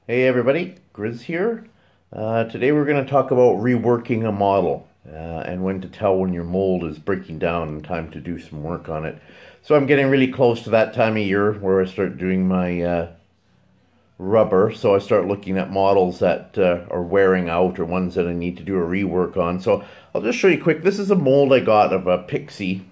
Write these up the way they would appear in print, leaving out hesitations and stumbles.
Hey everybody, Grizz here. Today we're going to talk about reworking a model and when to tell when your mold is breaking down and time to do some work on it. So I'm getting really close to that time of year where I start doing my rubber. So I start looking at models that are wearing out or ones that I need to do a rework on. So I'll just show you quick. This is a mold I got of a Pixie.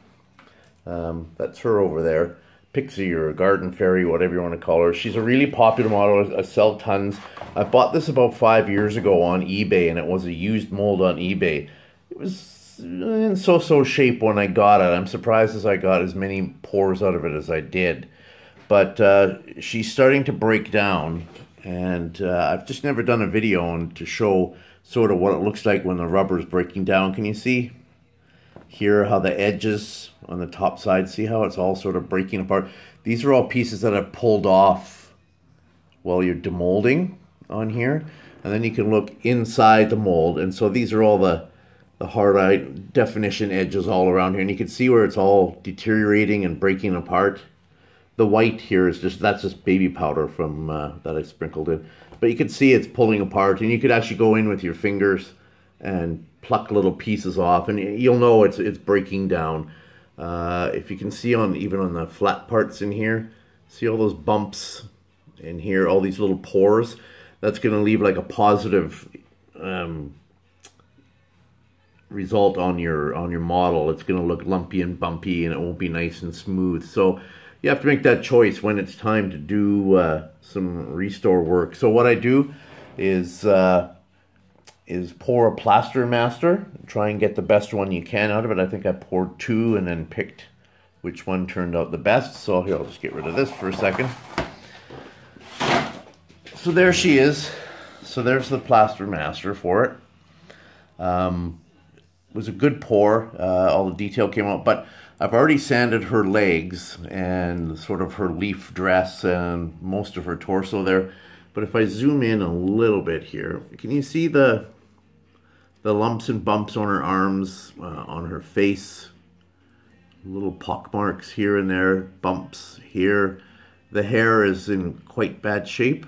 That's her over there. Pixie or Garden Fairy, whatever you want to call her. She's a really popular model. I sell tons. I bought this about 5 years ago on eBay, and it was a used mold on eBay. It was in so-so shape when I got it. I'm surprised as I got as many pores out of it as I did. But she's starting to break down, and I've just never done a video on to show sort of what it looks like when the rubber is breaking down. Can you see here how the edges on the top side, see how it's all sort of breaking apart? These are all pieces that I've pulled off while you're demolding on here, and then you can look inside the mold, and so these are all the hard definition edges all around here, and you can see where it's all deteriorating and breaking apart. The white here is that's just baby powder from that I sprinkled in, but you can see it's pulling apart, and you could actually go in with your fingers and pluck little pieces off, and you'll know it's breaking down. If you can see even on the flat parts in here, see all those bumps in here, all these little pores. That's going to leave like a positive result on your model. It's going to look lumpy and bumpy, and it won't be nice and smooth. So you have to make that choice when it's time to do some restore work. So what I do is pour a plaster master, try and get the best one you can out of it. I think I poured 2 and then picked which one turned out the best. So here, I'll just get rid of this for a second. So there she is. So there's the plaster master for it. It was a good pour. All the detail came out, but I've already sanded her legs and sort of her leaf dress and most of her torso there. But if I zoom in a little bit here, can you see the lumps and bumps on her arms, on her face? Little pock marks here and there, bumps here. The hair is in quite bad shape.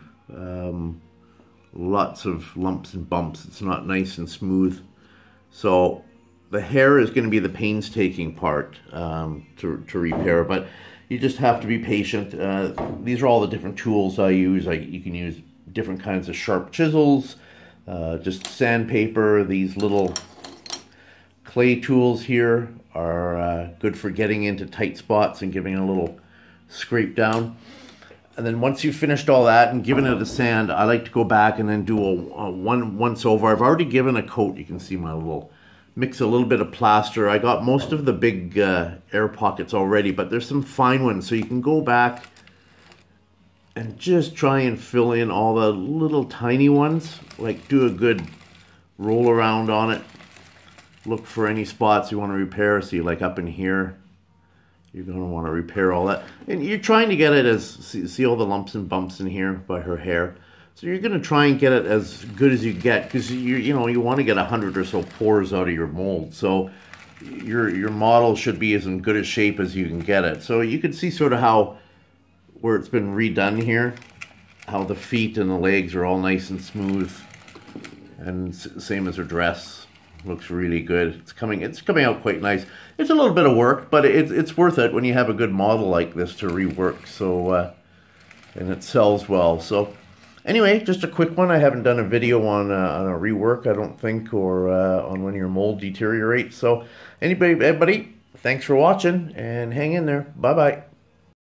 Lots of lumps and bumps. It's not nice and smooth. So the hair is going to be the painstaking part to repair, but you just have to be patient. These are all the different tools I use. You can use different kinds of sharp chisels, just sandpaper. These little clay tools here are good for getting into tight spots and giving a little scrape down. And then once you've finished all that and given it a sand, I like to go back and then do a once over. I've already given a coat. You can see my mix a little bit of plaster. I got most of the big air pockets already, but there's some fine ones. So you can go back and just try and fill in all the little tiny ones. Like, do a good roll around on it. Look for any spots you want to repair. See, like up in here, you're going to want to repair all that. And you're trying to get it as, see all the lumps and bumps in here by her hair. So you're going to try and get it as good as you get, because you want to get 100 or so pores out of your mold. So your model should be as in good a shape as you can get it. So you can see sort of how, where it's been redone here, how the feet and the legs are all nice and smooth, and same as her dress. Looks really good. It's coming out quite nice. It's a little bit of work, but it's worth it when you have a good model like this to rework. So and it sells well. So anyway, just a quick one. I haven't done a video on a rework, I don't think, or on when your mold deteriorates. So everybody, thanks for watching, and hang in there. Bye bye.